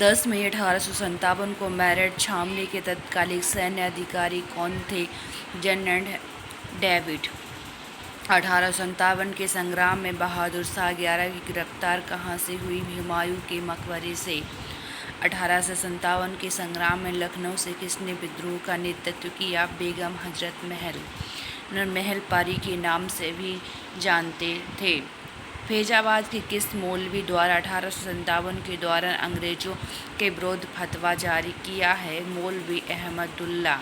10 मई 1857 को मेरठ छावनी के तत्कालीन सैन्य अधिकारी कौन थे? General David. 1857 के संग्राम में बहादुर शाह 11 की गिरफ्तार कहाँ से हुई? हुमायूं के मकबरे से। 1857 के संग्राम में लखनऊ से किसने विद्रोह का नेतृत्व किया? बेगम हजरत महल। महल पारी के नाम से भी जानते थे। फैजाबाद के किस मौलवी द्वारा 1857 के दौरान अंग्रेजों के विरुद्ध फतवा जारी किया है? मौलवी अहमदुल्ला।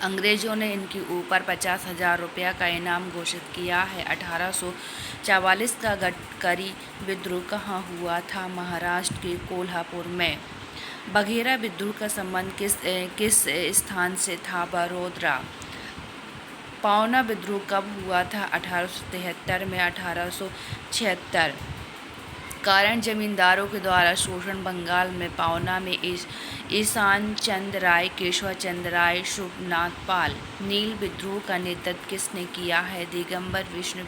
अंग्रेजों ने इनके ऊपर 50,000 रुपया का इनाम घोषित किया है। 1844 का गडकरी विद्रोह कहाँ हुआ था? महाराष्ट्र के कोल्हापुर में। बघेरा विद्रोह का संबंध किस स्थान से था? बड़ौदा। पावना विद्रोह कब हुआ था? 1873 में। 1876 कारण जमींदारों के द्वारा शोषण। बंगाल में पावना में ईशान चंद्र राय, केशव चंद्र राय, शुभनाथ पाल। नील विद्रोह का नेतृत्व किसने किया है? दिगंबर विष्णु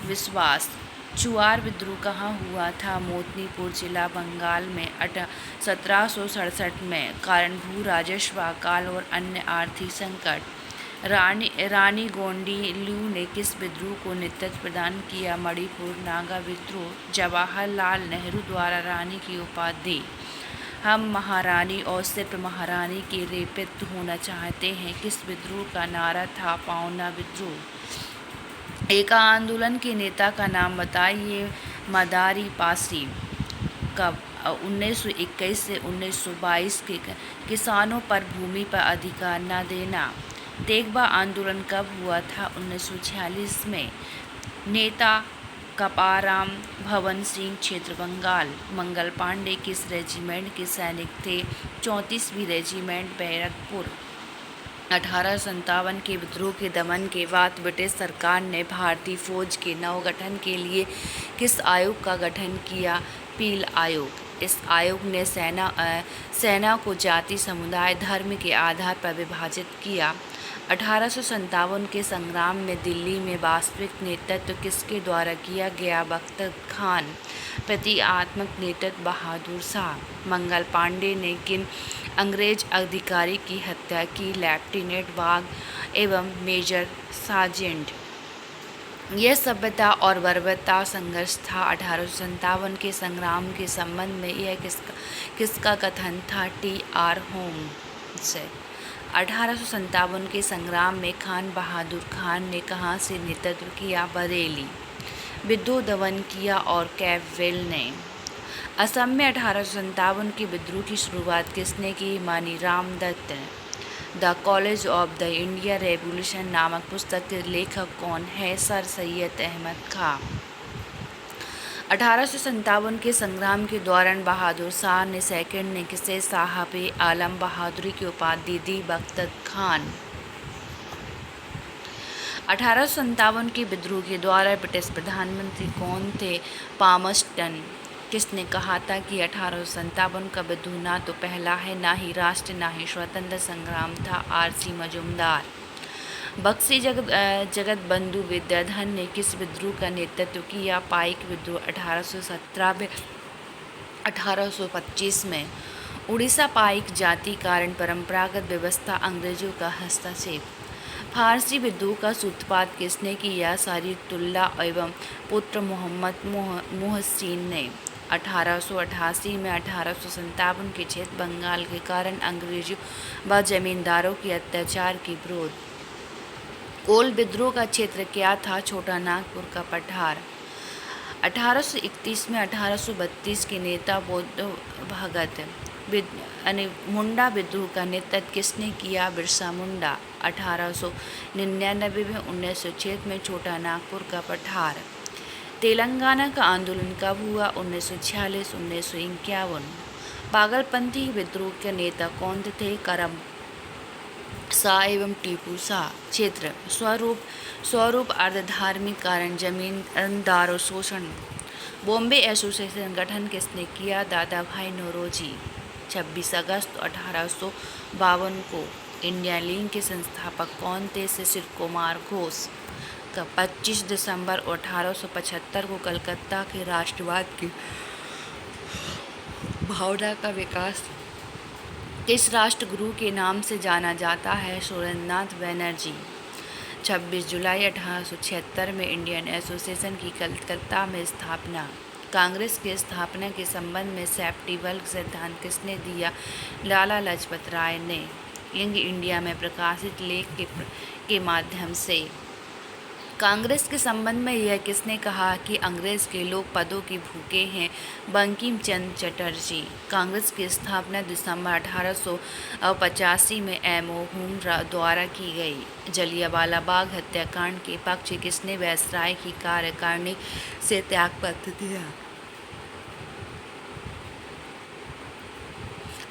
विश्वास। चुआर विद्रोह कहाँ हुआ था? मोतनीपुर जिला, बंगाल में। 1767 में कारण भू राजस्व, अकाल और अन्य आर्थिक संकट। रानी गोंडिलू ने किस विद्रोह को नेतृत्व प्रदान किया? मणिपुर नागा विद्रोह। जवाहरलाल नेहरू द्वारा रानी की उपाधि। हम महारानी और सिर्फ महारानी के रेपित होना चाहते हैं किस विद्रोह का नारा था? पावना विद्रोह। एका आंदोलन के नेता का नाम बताइए? मदारी पासी। कब? 1921 से 1922 के किसानों पर भूमि पर अधिकार न देना। तेगबा आंदोलन कब हुआ था? 1946 में। नेता कपाराम भवन सिंह, क्षेत्र बंगाल। मंगल पांडे किस रेजिमेंट के सैनिक थे? 34वीं रेजिमेंट, बैरकपुर। 1857 के विद्रोह के दमन के बाद ब्रिटिश सरकार ने भारतीय फौज के नवगठन के लिए किस आयोग का गठन किया? पील आयोग। इस आयोग ने सेना को जाति, समुदाय, धर्म के आधार पर विभाजित किया। 1857 के संग्राम में दिल्ली में वास्तविक नेतृत्व किसके द्वारा किया गया? बख्तर खान। प्रतीकात्मक नेतृत्व बहादुर शाह। मंगल पांडे ने किन अंग्रेज अधिकारी की हत्या की? लेफ्टिनेंट वाघ एवं मेजर सार्जेंट। यह सभ्यता और बर्बरता संघर्ष था। 1857 के संग्राम के संबंध में यह किसका कथन था? T.R. होम्स। 1857 के संग्राम में खान बहादुर खान ने कहाँ से नेतृत्व किया? बरेली। विद्रोह दमन किया और कैपवेल ने। असम में 1857 के विद्रोह की शुरुआत किसने की? Maniram Dutt. The college of the Indian revolution नामक पुस्तक के लेखक कौन है? सर सैयद अहमद खां। 1857 के संग्राम के दौरान बहादुर शाह ने सेकंड ने किसे साहब आलम बहादुरी की उपाधि दी? बख्तर खान। 1857 के विद्रोह के दौरान ब्रिटिश प्रधानमंत्री कौन थे? पामस्टन। किसने कहा था कि 1857 का विद्रोह ना तो पहला है, ना ही राष्ट्र, ना ही स्वतंत्र संग्राम था? R.C. मजूमदार। बक्सी जगत बंधु विद्याधर ने किस विद्रोह का नेतृत्व किया? पाइक विद्रोह। 1817 में। 1825 में। उड़ीसा पाइक जाति कारण परंपरागत व्यवस्था, अंग्रेजों का हस्तक्षेप। फारसी विद्रोह का सूत्रपात किसने किया? सारियतुल्लाह एवं पुत्र मोहम्मद मुहसिन ने। 1888 में। 1857 के क्षेत्र बंगाल के कारण अंग्रेजों व जमींदारों के अत्याचार के विरोध। कोल विद्रोह का क्षेत्र क्या था? छोटा नागपुर का पठार। 1831 में। 1832 के नेता बौद्ध भगत मुंडा विद्रोह का नेतृत्व किसने किया? बिरसा मुंडा। 1899 में। 1906 में। छोटा नागपुर का पठार। तेलंगाना का आंदोलन कब हुआ? 1946, 1951। पागलपंथी विद्रोह के नेता कौन थे? करम शाह एवं टीपू शाह। क्षेत्र स्वरूप अर्धधार्मिक कारण जमींदारों शोषण। बॉम्बे एसोसिएशन गठन किसने किया? दादा भाई नौरोजी। 26 अगस्त 1852 को। इंडियन लीग के संस्थापक कौन थे? शिशिर कुमार घोष। 25 दिसंबर 1875 को कलकत्ता के राष्ट्रवाद के भावना का विकास किस राष्ट्रगुरु के नाम से जाना जाता है? सुरेंद्रनाथ बनर्जी। 26 जुलाई 1876 में इंडियन एसोसिएशन की कलकत्ता में स्थापना। कांग्रेस की स्थापना के संबंध में सेफ्टी वल्क सिद्धांत किसने दिया? लाला लाजपत राय ने। यंग इंडिया में प्रकाशित लेख के माध्यम से। कांग्रेस के संबंध में यह किसने कहा कि अंग्रेज के लोग पदों के भूखे हैं? बंकिम चंद्र चटर्जी। कांग्रेस की स्थापना दिसंबर 1885 में एमओ हुम द्वारा की गई। जलियांवाला बाग हत्याकांड के पक्ष किसने वायसराय की कार्यकारिणी से त्यागपत्र दिया?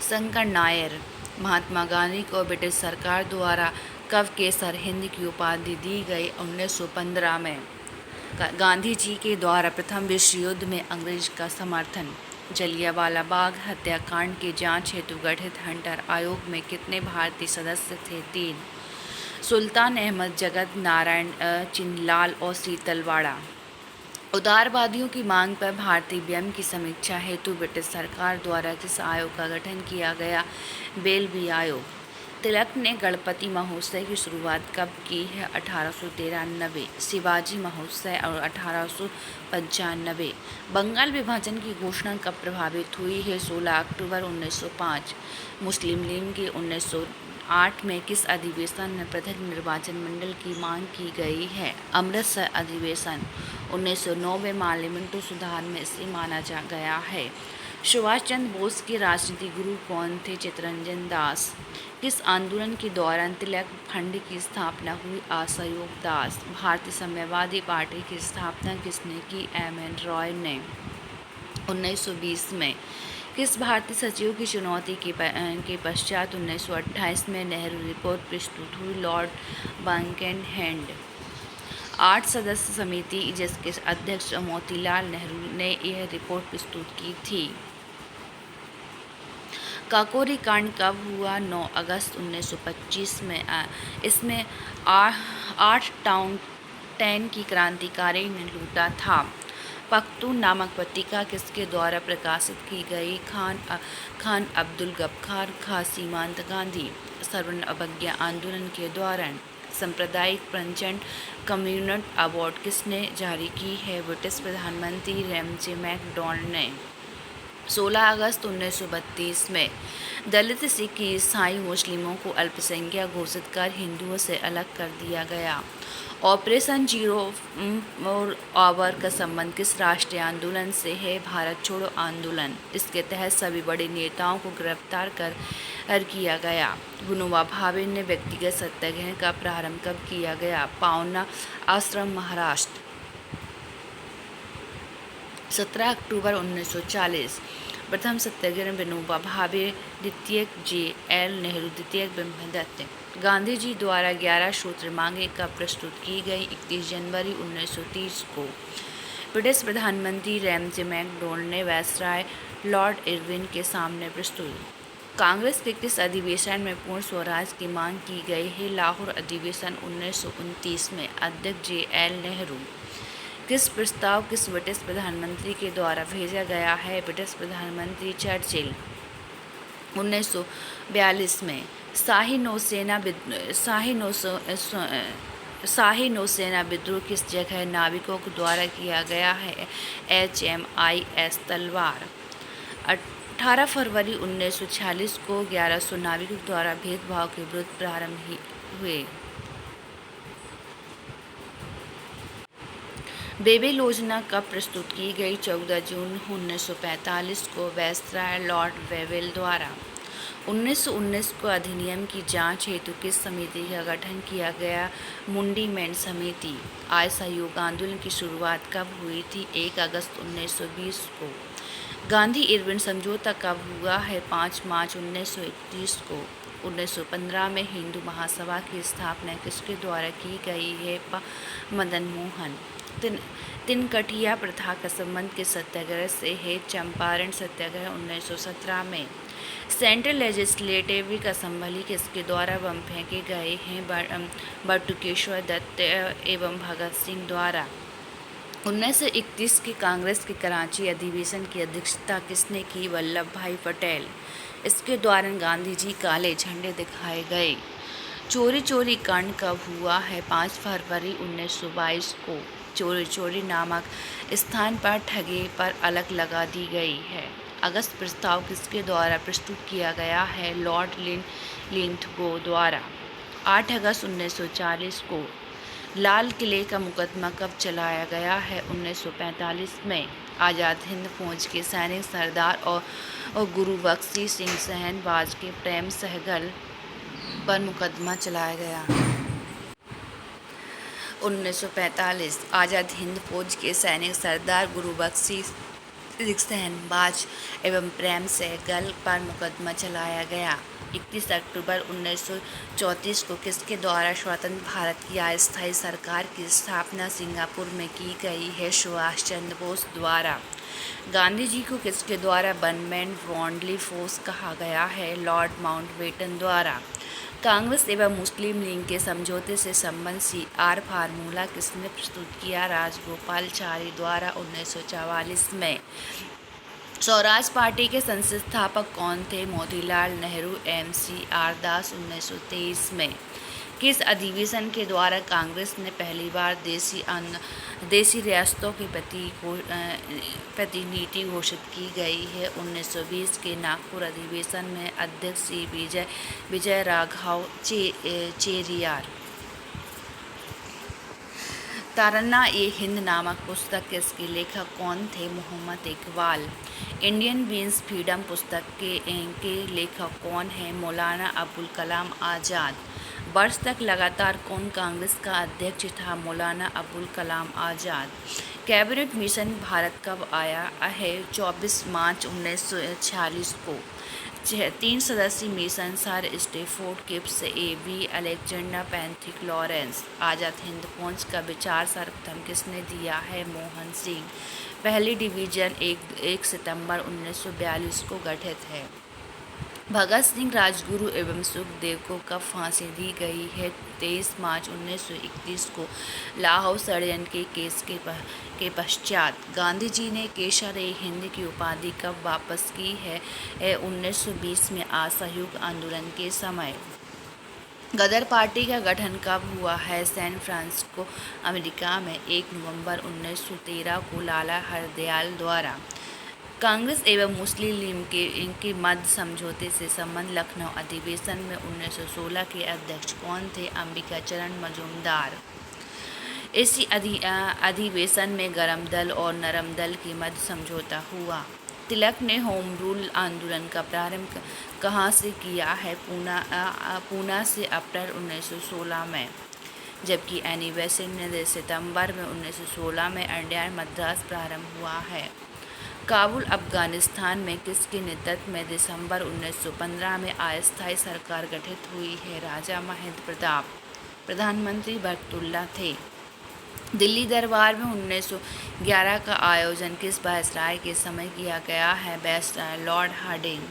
शंकर नायर। महात्मा गांधी को ब्रिटिश सरकार द्वारा कब केसर हिंद की उपाधि दी गई? 1915 में। गांधी जी के द्वारा प्रथम विश्व युद्ध में अंग्रेज का समर्थन। जलियांवाला बाग हत्याकांड की जांच हेतु गठित हंटर आयोग में कितने भारतीय सदस्य थे? 3। सुल्तान अहमद, जगत नारायण, चिन्नलाल और सीतलवाड़ा। उदारवादियों की मांग पर भारतीय व्यय की समीक्षा हेतु ब्रिटिश सरकार द्वारा किस आयोग का गठन किया गया? बेलवी आयोग। तिलक ने गणपति महोत्सव की शुरुआत कब की है? 1893। शिवाजी महोत्सव और 1895। बंगाल विभाजन की घोषणा कब प्रभावित हुई है? 16 अक्टूबर 1905। मुस्लिम लीग की 1908 में किस अधिवेशन में पृथक निर्वाचन मंडल की मांग की गई है? अमृतसर अधिवेशन। 1909 में पार्लियामेंट सुधार में इसे माना जा गया है। सुभाष चंद्र बोस के राजनीतिक गुरु कौन थे? चित्तरंजन दास। किस आंदोलन के दौरान तिलक फंड की स्थापना हुई? असहयोग दास। भारतीय साम्यवादी पार्टी की स्थापना किसने की? एम.एन. रॉय ने। 1920 में किस भारतीय सचिव की चुनौती के पश्चात 1928 में नेहरू रिपोर्ट प्रस्तुत हुई? Lord Buckingham. 8 सदस्य समिति जिसके अध्यक्ष मोतीलाल नेहरू ने यह रिपोर्ट प्रस्तुत की थी। काकोरी कांड कब हुआ? 9 अगस्त 1925 में। इसमें 8 टाउन 10 की क्रांतिकारी ने लूटा था। पख्तून नामक पत्रिका किसके द्वारा प्रकाशित की गई? खान अब्दुल गफ्फार खां। सीमांत गांधी। सवर्ण अवज्ञा आंदोलन के दौरान सांप्रदायिक पंचन कम्युनिटी अवार्ड किसने जारी की है? ब्रिटिश प्रधानमंत्री रैमजे मैकडॉनल्ड ने। 16 अगस्त 1932 में दलित, सिख, ईसाई, मुस्लिमों को अल्पसंख्यक घोषित कर हिंदुओं से अलग कर दिया गया। ऑपरेशन जीरो आवर का संबंध किस राष्ट्रीय आंदोलन से है? भारत छोड़ो आंदोलन। इसके तहत सभी बड़े नेताओं को गिरफ्तार कर किया गया। विनोबा भावे ने व्यक्तिगत सत्याग्रह का प्रारंभ कब किया गया? पावना आश्रम, महाराष्ट्र। 17 अक्टूबर 1940। प्रथम सत्याग्रह विनोबा भावे, द्वितीय जे.एल. नेहरू, द्वितीय ब्रह्मदत्त। गांधी जी द्वारा 11 सूत्र मांगे कब प्रस्तुत की गई? 31 जनवरी 1930 को। ब्रिटिश प्रधानमंत्री रैमजे मैकडॉनल्ड ने वायसराय लॉर्ड इरविन के सामने प्रस्तुत। कांग्रेस के किस अधिवेशन में पूर्ण स्वराज की मांग की गई है? लाहौर अधिवेशन 1929 में। अध्यक्ष जे.एल. नेहरू। किस प्रस्ताव किस ब्रिटिश प्रधानमंत्री के द्वारा भेजा गया है? ब्रिटिश प्रधानमंत्री चर्चिल। 1942 में शाही नौसेना विद्रोह किस जगह नाविकों के द्वारा किया गया है? HMIS तलवार। 18 फरवरी 1946 को 1100 नाविकों द्वारा भेदभाव के विरुद्ध प्रारंभ हुए। बेबेल योजना कब प्रस्तुत की गई? 14 जून 1945 को वायसराय लॉर्ड वेवेल द्वारा। 1919 को अधिनियम की जांच हेतु किस समिति का गठन किया गया? मुंडी-मेंट समिति। असहयोग आंदोलन की शुरुआत कब हुई थी? 1 अगस्त 1920 को। गांधी इरविन समझौता कब हुआ है? 5 मार्च 1931 को। 1915 में हिंदू महासभा की स्थापना किसके द्वारा की गई है? मदन मोहन। तिनकठिया प्रथा का संबंध किस सत्याग्रह से है? चंपारण सत्याग्रह 1917 में। सेंट्रल लेजिस्लेटिव असेंबली किसके द्वारा बम फेंके गए हैं? बटुकेश्वर दत्त एवं भगत सिंह द्वारा। 1931 के कांग्रेस के कराची अधिवेशन की अध्यक्षता किसने की? वल्लभ भाई पटेल। इसके दौरान गांधी जी काले झंडे दिखाए गए। चोरी चोरी कांड कब हुआ है? 5 फरवरी 1922 को। चोरी चोरी नामक स्थान पर ठगे पर अलग लगा दी गई है। अगस्त प्रस्ताव किसके द्वारा प्रस्तुत किया गया है? लॉर्ड लिंथगो द्वारा। 8 अगस्त 1940 को। लाल किले का मुकदमा कब चलाया गया है? 1945 में। आज़ाद हिंद फौज के सैनिक सरदार और गुरु बख्शी सिंह सहनवाज के प्रेम सहगल पर मुकदमा चलाया गया। 1945। आज़ाद हिंद फौज के सैनिक सरदार गुरु बख्शी सिंह सहनवाज एवं प्रेम सहगल पर मुकदमा चलाया गया। 31 अक्टूबर 1934 को किसके द्वारा स्वतंत्र भारत की अस्थायी सरकार की स्थापना सिंगापुर में की गई है? सुभाष चंद्र बोस द्वारा। गांधी जी को किसके द्वारा वन-मैन फ्रेंडली फोर्स कहा गया है? लॉर्ड माउंटबेटन द्वारा। कांग्रेस एवं मुस्लिम लीग के समझौते से संबंध CR फार्मूला किसने प्रस्तुत किया? राजगोपालाचारी द्वारा 1944 में। स्वराज पार्टी के संस्थापक कौन थे? मोतीलाल नेहरू। MCR दास 1923 में। किस अधिवेशन के द्वारा कांग्रेस ने पहली बार देशी रियासतों की प्रतिनीति घोषित की गई है? 1920 के नागपुर अधिवेशन में। अध्यक्ष C विजय राघव चेरियार। ताराना-ए-हिंद नामक पुस्तक किसके लेखक कौन थे? Mohammad Iqbal. Indian wins freedom पुस्तक के लेखक कौन हैं? मौलाना अबुल कलाम आज़ाद। वर्ष तक लगातार कौन कांग्रेस का अध्यक्ष था? मौलाना अबुल कलाम आज़ाद। कैबिनेट मिशन भारत कब आया है? 24 मार्च 1946 को। 3 सदस्यीय मिशन sir Stafford Cripps, A.V. Alexander Pethick Lawrence. Azad Hind फौज का विचार सर्वप्रथम किसने दिया है? मोहन सिंह। पहली डिवीज़न 1 सितंबर 1942 को गठित है। भगत सिंह, राजगुरु एवं सुखदेव को कब फांसी दी गई है? 23 मार्च 1931 को। लाहौर षड्यंत्र के केस के पश्चात। गांधी जी ने केसर-ए-हिंद की उपाधि कब वापस की है? 1920 में असहयोग आंदोलन के समय। गदर पार्टी का गठन कब हुआ है? सैन फ्रांसिस्को, अमेरिका में 1 नवंबर 1913 को लाला हरदयाल द्वारा। कांग्रेस एवं मुस्लिम लीग के मध्य समझौते से संबंध। लखनऊ अधिवेशन में 1916 के अध्यक्ष कौन थे? अंबिका चरण मजूमदार। इसी अधिवेशन में गरम दल और नरम दल के मध्य समझौता हुआ। तिलक ने होम रूल आंदोलन का प्रारंभ कहाँ से किया है? पूना से अप्रैल 1916 में। जबकि एनी बेसेंट ने सितंबर में 1916 में इंडियन मद्रास प्रारंभ हुआ है। काबुल अफगानिस्तान में किसके नेतृत्व में दिसंबर 1915 में अस्थायी सरकार गठित हुई है? राजा महेंद्र प्रताप। प्रधानमंत्री बरकतुल्लाह थे। दिल्ली दरबार में 1911 का आयोजन किस वायसराय के समय किया गया है? Viceroy lord Hardinge.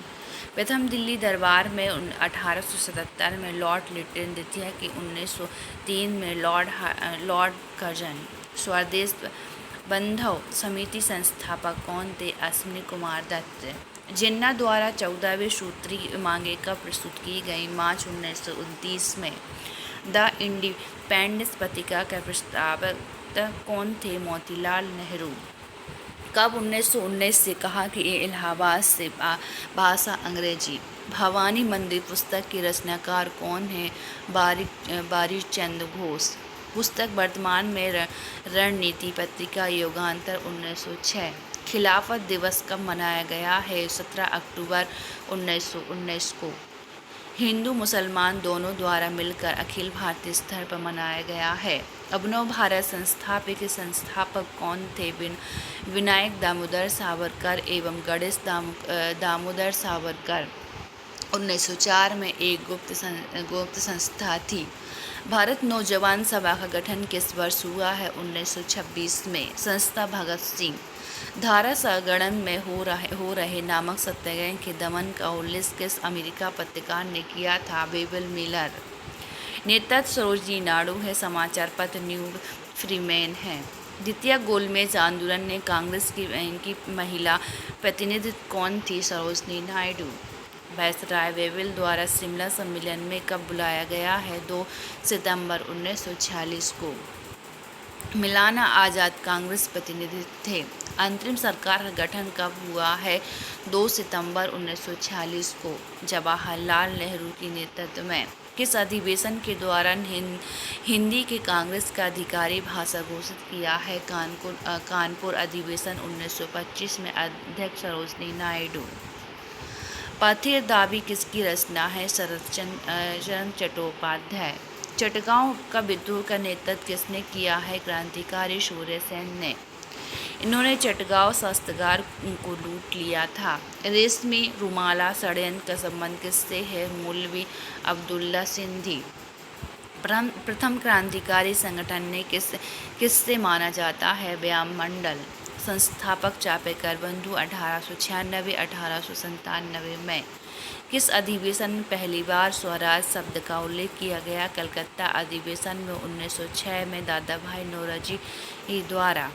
प्रथम दिल्ली दरबार में 1877 में लॉर्ड लिटन, द्वितीय के 1903 में लॉर्ड कर्जन। स्वदेश बंधु समिति संस्थापक कौन थे? अश्विनी कुमार दत्त। जिन्ना द्वारा 14वीं सूत्रीय मांगें कब प्रस्तुत की गई? मार्च 1929 में। द इंडिपेंडेंस पत्रिका के प्रस्तावक कौन थे? मोतीलाल नेहरू। कब 1919 से कहा कि इलाहाबाद से भाषा अंग्रेजी। भवानी मंदिर पुस्तक के रचनाकार कौन है? बारिश चंद्र घोष। पुस्तक वर्तमान में रणनीति पत्रिका, युगांतर 1906। खिलाफत दिवस कब मनाया गया है? 17 अक्टूबर 1919 को। हिंदू मुसलमान दोनों द्वारा मिलकर अखिल भारतीय स्तर पर मनाया गया है। अभिनव भारत संस्थापक के संस्थापक कौन थे? विनायक दामोदर सावरकर एवं गणेश दामोदर सावरकर। 1904 में एक गुप्त संस्था थी। भारत नौजवान सभा का गठन किस वर्ष हुआ है? 1926 में। संस्था भगत सिंह। धारा संगणन में हो रहे नामक सत्याग्रह के दमन का उल्लेख किस अमेरिका पत्रकार ने किया था? Webb Miller. नेतृत्व सरोजिनी नायडू है। समाचार पत्र न्यू फ्रीमैन है। द्वितीय गोलमेज आंदोलन ने कांग्रेस की महिला प्रतिनिधि कौन थी? सरोजिनी नायडू। वायसराय वेविल द्वारा शिमला सम्मेलन में कब बुलाया गया है? 2 सितंबर 1946 को। मौलाना आज़ाद कांग्रेस प्रतिनिधि थे। अंतरिम सरकार का गठन कब हुआ है? 2 सितंबर 1946 को। जवाहरलाल नेहरू के नेतृत्व में किस अधिवेशन के दौरान हिंदी के कांग्रेस का अधिकारी भाषा घोषित किया है? कानपुर अधिवेशन 1925 में। अध्यक्ष सरोजिनी नायडू। पाथेरदावी किसकी रचना है? शरदचंद्र चट्टोपाध्याय। चटगांव का विद्रोह का नेतृत्व किसने किया है? क्रांतिकारी सूर्यसेन ने। इन्होंने चटगांव शस्त्रागार को लूट लिया था। रेशमी रुमाला षड्यंत्र का संबंध किससे है? मौलवी अब्दुल्ला सिंधी। प्रथम क्रांतिकारी संगठन ने किससे माना जाता है? व्यायाम मंडल। संस्थापक चापेकर बंधु 1896-1897 में। किस अधिवेशन में पहली बार स्वराज शब्द का उल्लेख किया गया? कलकत्ता अधिवेशन में 1906 में दादा भाई नौरोजी द्वारा।